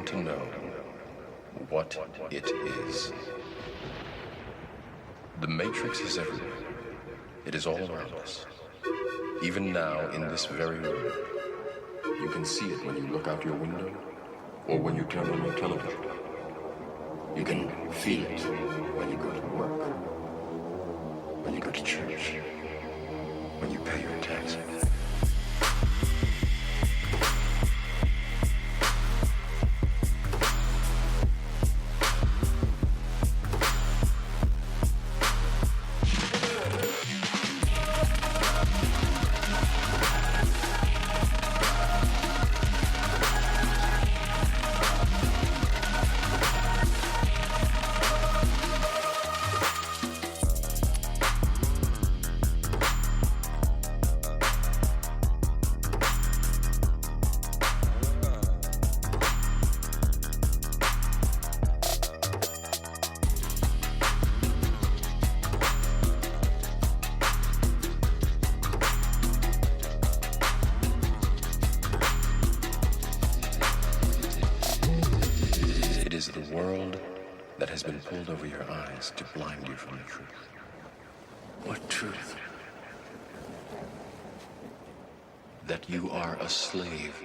To know what it is. The Matrix is everywhere. It is all around us. Even now, in this very room. You can see it when you look out your window or when you turn on your television. You can feel it when you go to work, when you go to church, when you pay your taxes. It is the world that has been pulled over your eyes to blind you from the truth. What truth? That you are a slave